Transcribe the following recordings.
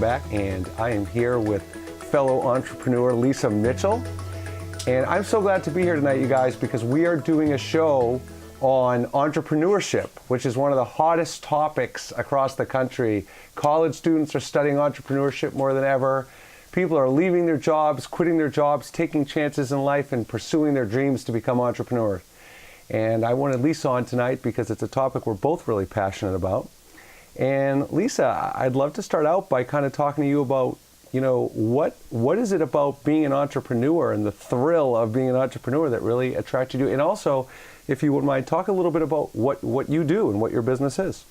back, and I am here with fellow entrepreneur Lisa Mitchell. And I'm so glad to be here tonight, you guys, because we are doing a show on entrepreneurship, which is one of the hottest topics across the country. College students are studying entrepreneurship more than ever. People are leaving their jobs, quitting their jobs, taking chances in life, and pursuing their dreams to become entrepreneurs. And I wanted Lisa on tonight because it's a topic we're both really passionate about. And Lisa, I'd love to start out by kind of talking to you about, what is it about being an entrepreneur and the thrill of being an entrepreneur that really attracted you? And also, if you wouldn't mind, talk a little bit about what you do and what your business is.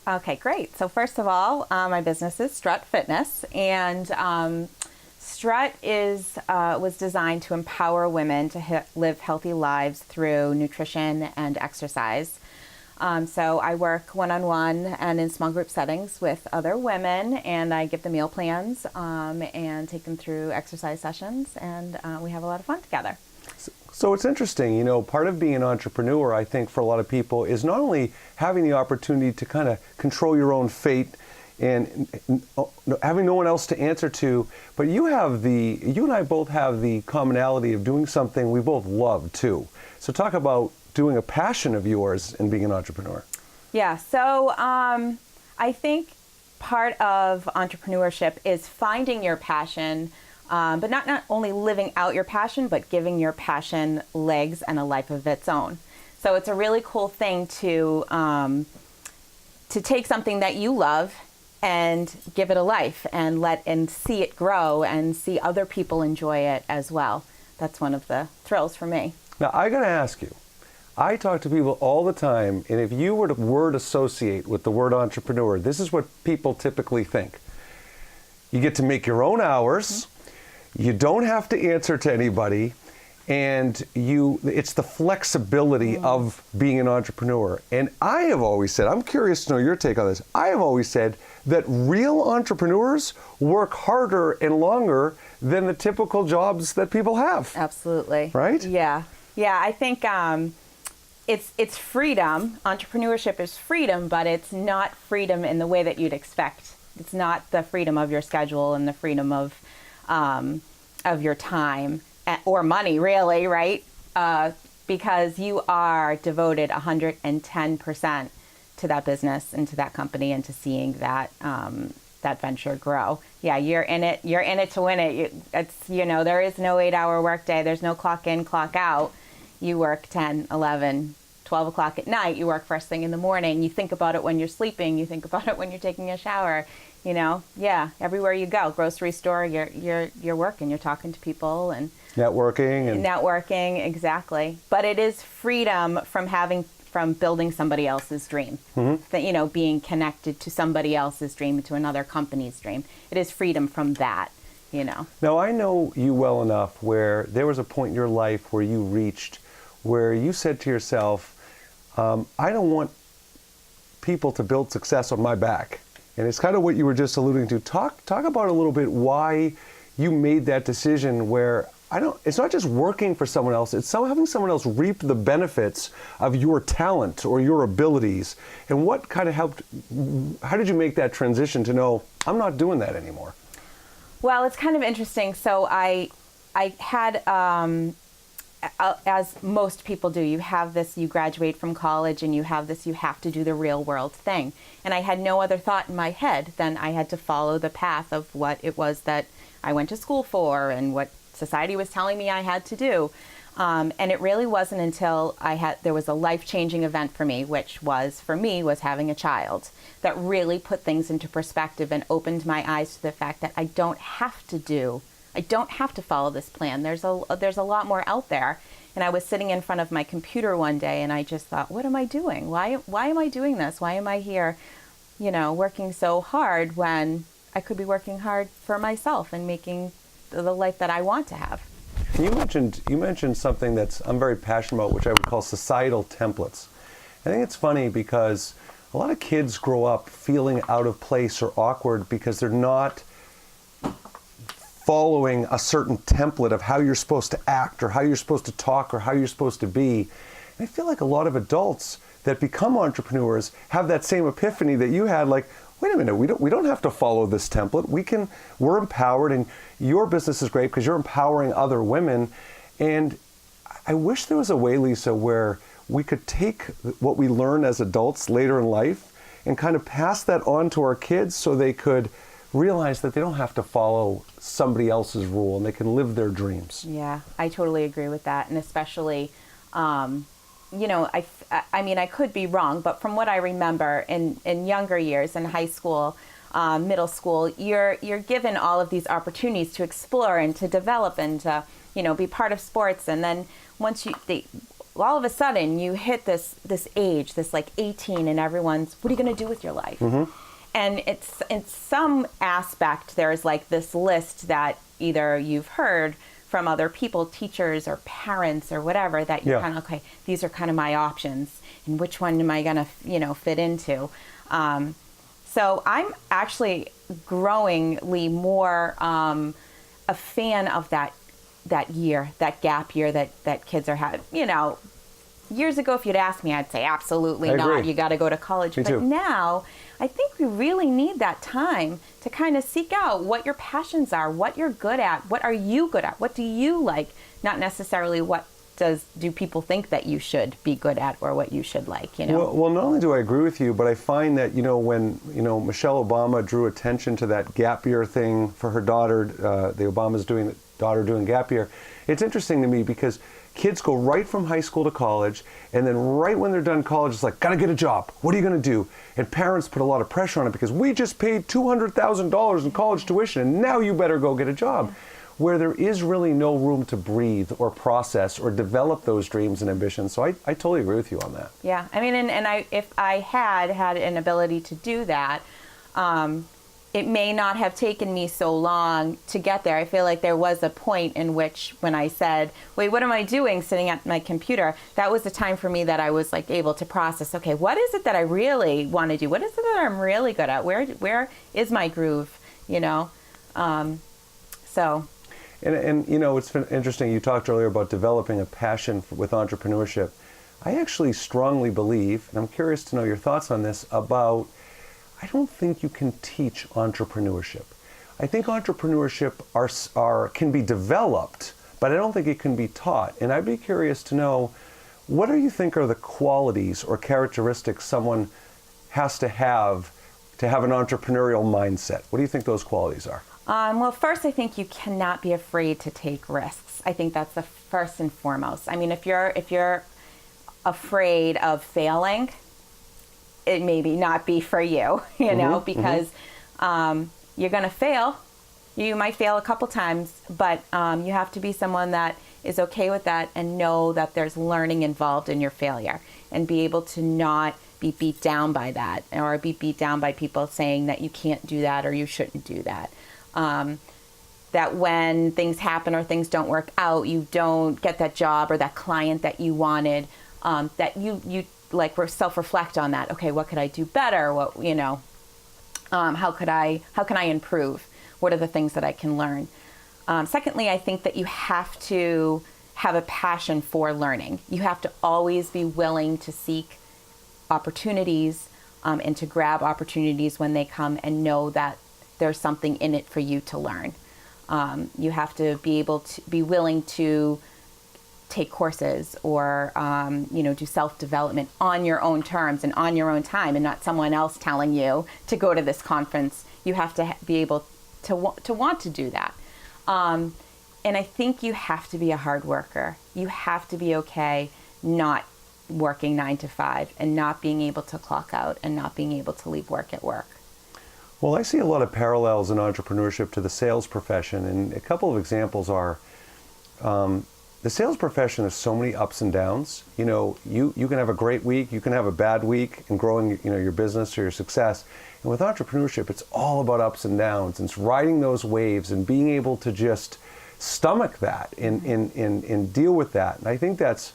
Okay, great. So first of all, my business is Strut Fitness, and Strut was designed to empower women to live healthy lives through nutrition and exercise. So I work one-on-one and in small group settings with other women, and I give them meal plans and take them through exercise sessions, and we have a lot of fun together. So it's interesting, part of being an entrepreneur, I think, for a lot of people is not only having the opportunity to kind of control your own fate and having no one else to answer to, but you and I both have the commonality of doing something we both love too. So talk about doing a passion of yours and being an entrepreneur. Yeah, so I think part of entrepreneurship is finding your passion, but not only living out your passion, but giving your passion legs and a life of its own. So it's a really cool thing to take something that you love and give it a life and see it grow and see other people enjoy it as well. That's one of the thrills for me. Now I gotta ask you, I talk to people all the time, and if you were to word associate with the word entrepreneur, this is what people typically think. You get to make your own hours, you don't have to answer to anybody, and it's the flexibility of being an entrepreneur. And I have always said, I'm curious to know your take on this, I have always said that real entrepreneurs work harder and longer than the typical jobs that people have. Absolutely. Right? Yeah. Yeah, I think it's freedom. Entrepreneurship is freedom, but it's not freedom in the way that you'd expect. It's not the freedom of your schedule and the freedom of your time or money, really, right? Because you are devoted 110% to that business and to that company and to seeing that venture grow. Yeah, you're in it to win it. There is no 8-hour workday. There's no clock in, clock out. You work 10, 11, 12 o'clock at night. You work first thing in the morning. You think about it when you're sleeping. You think about it when you're taking a shower. Yeah, everywhere you go, grocery store, you're working. You're talking to people and networking, exactly. But it is freedom from building somebody else's dream. That being connected to somebody else's dream, to another company's dream. It is freedom from that. Now I know you well enough where there was a point in your life where you reached where you said to yourself, I don't want people to build success on my back. And it's kind of what you were just alluding to. Talk about a little bit why you made that decision where it's not just working for someone else, it's having someone else reap the benefits of your talent or your abilities. And what kind of helped, how did you make that transition to know, I'm not doing that anymore? Well, it's kind of interesting. So I had, as most people do, you graduate from college and you have to do the real world thing. And I had no other thought in my head than I had to follow the path of what it was that I went to school for and what society was telling me I had to do. And it really wasn't until there was a life-changing event for me, which was having a child, that really put things into perspective and opened my eyes to the fact that I don't have to follow this plan. There's a lot more out there. And I was sitting in front of my computer one day and I just thought, what am I doing? Why am I doing this? Why am I here, working so hard when I could be working hard for myself and making the life that I want to have? You mentioned something I'm very passionate about, which I would call societal templates. I think it's funny because a lot of kids grow up feeling out of place or awkward because they're not following a certain template of how you're supposed to act or how you're supposed to talk or how you're supposed to be. And I feel like a lot of adults that become entrepreneurs have that same epiphany that you had, like, wait a minute, we don't have to follow this template. We're empowered, and your business is great because you're empowering other women. And I wish there was a way, Lisa, where we could take what we learn as adults later in life and kind of pass that on to our kids so they could realize that they don't have to follow somebody else's rule and they can live their dreams. Yeah, I totally agree with that. And especially, you know, I mean, I could be wrong, but from what I remember in younger years, in high school, middle school, you're given all of these opportunities to explore and to develop and to, you know, be part of sports. And then once all of a sudden you hit this age, this like 18, and everyone's, what are you going to do with your life? Mm-hmm. And it's in some aspect, there's like this list that either you've heard from other people, teachers or parents or whatever, that you're kind of, okay, these are kind of my options, and which one am I going to, you know, fit into? So I'm actually growingly more a fan of that year, that gap year that kids are having. You know, years ago, if you'd asked me, I'd say absolutely not. You got to go to college. Me but too. Now, I think we really need that time to kind of seek out what your passions are, what you're good at, what are you good at, what do you like, not necessarily what do people think that you should be good at or what you should like, you know? Well, not only do I agree with you, but I find that, you know, when, you know, Michelle Obama drew attention to that gap year thing for her daughter, the Obama's daughter doing gap year, it's interesting to me because kids go right from high school to college, and then right when they're done college, it's like, gotta get a job. What are you gonna do? And parents put a lot of pressure on it because we just paid $200,000 in college tuition, and now you better go get a job. Where there is really no room to breathe or process or develop those dreams and ambitions. So I totally agree with you on that. Yeah, I mean, and if I had an ability to do that, it may not have taken me so long to get there. I feel like there was a point in which when I said, wait, what am I doing sitting at my computer? That was the time for me that I was like able to process, okay, what is it that I really want to do? What is it that I'm really good at? Where is my groove, you know? So. And you know, it's interesting, you talked earlier about developing a passion with entrepreneurship. I actually strongly believe, and I'm curious to know your thoughts on this, about I don't think you can teach entrepreneurship. I think entrepreneurship can be developed, but I don't think it can be taught. And I'd be curious to know, what do you think are the qualities or characteristics someone has to have an entrepreneurial mindset? What do you think those qualities are? Well, first, I think you cannot be afraid to take risks. I think that's the first and foremost. I mean, if you're afraid of failing, it maybe not be for you, you know, because you're going to fail. You might fail a couple times, but you have to be someone that is okay with that and know that there's learning involved in your failure, and be able to not be beat down by that, or be beat down by people saying that you can't do that or you shouldn't do that. That when things happen or things don't work out, you don't get that job or that client that you wanted, that you like self-reflect on that. Okay, what could I do better? What, you know, how can I improve? What are the things that I can learn? Secondly, I think that you have to have a passion for learning. You have to always be willing to seek opportunities and to grab opportunities when they come, and know that there's something in it for you to learn. You have to be able to be willing to take courses or you know, do self-development on your own terms and on your own time, and not someone else telling you to go to this conference. You have to be able to want to do that. And I think you have to be a hard worker. You have to be okay not working 9 to 5 and not being able to clock out and not being able to leave work at work. Well, I see a lot of parallels in entrepreneurship to the sales profession, and a couple of examples are the sales profession has so many ups and downs. You know, you can have a great week, you can have a bad week in growing, you know, your business or your success. And with entrepreneurship, it's all about ups and downs, and it's riding those waves and being able to just stomach that and deal with that. And I think that's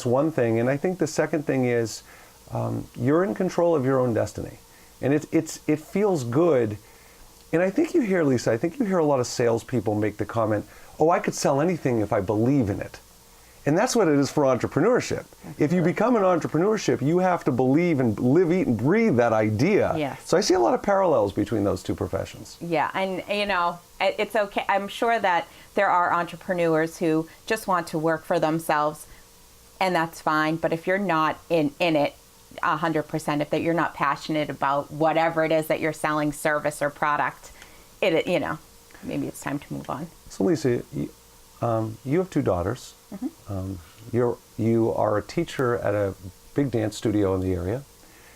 one thing. And I think the second thing is you're in control of your own destiny. And it feels good. And I think you hear, Lisa, I think you hear a lot of salespeople make the comment, oh, I could sell anything if I believe in it. And that's what it is for entrepreneurship. If you become an entrepreneurship, you have to believe and live, eat, and breathe that idea. Yes. So I see a lot of parallels between those two professions. Yeah, and it's okay. I'm sure that there are entrepreneurs who just want to work for themselves, and that's fine. But if you're not in it 100%, if that you're not passionate about whatever it is that you're selling, service or product, maybe it's time to move on. So Lisa, you have two daughters. You are a teacher at a big dance studio in the area.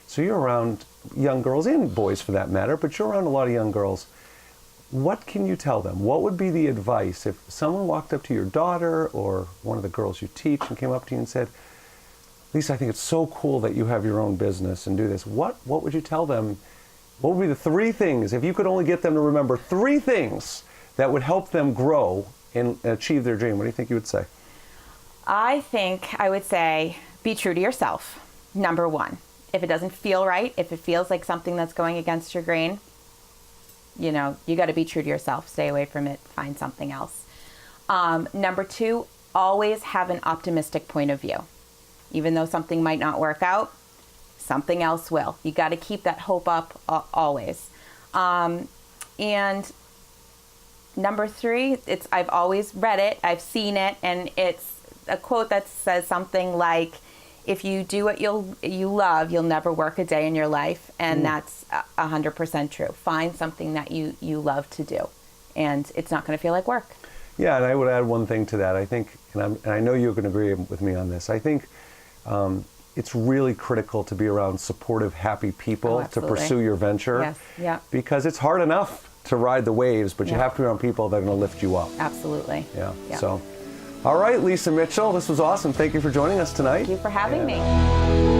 So you're around young girls and boys for that matter, but you're around a lot of young girls. What can you tell them? What would be the advice if someone walked up to your daughter or one of the girls you teach and came up to you and said, Lisa, I think it's so cool that you have your own business and do this. What would you tell them? What would be the three things, if you could only get them to remember three things that would help them grow and achieve their dream? What do you think you would say? I think I would say be true to yourself, number one. If it doesn't feel right, if it feels like something that's going against your grain, you got to be true to yourself. Stay away from it. Find something else. Number two, always have an optimistic point of view. Even though something might not work out, something else will. You got to keep that hope up always. And number three, I've always read it, I've seen it, and it's a quote that says something like, if you do what you love, you'll never work a day in your life. And that's 100% true. Find something that you love to do, and it's not going to feel like work. Yeah, and I would add one thing to that. I think, and I know you're going to agree with me on this, I think it's really critical to be around supportive, happy people to pursue your venture. Yes, yeah. Because it's hard enough to ride the waves, but you have to be around people that are going to lift you up. Absolutely. Yeah. Yeah. So, all right, Lisa Mitchell, this was awesome. Thank you for joining us tonight. Thank you for having me.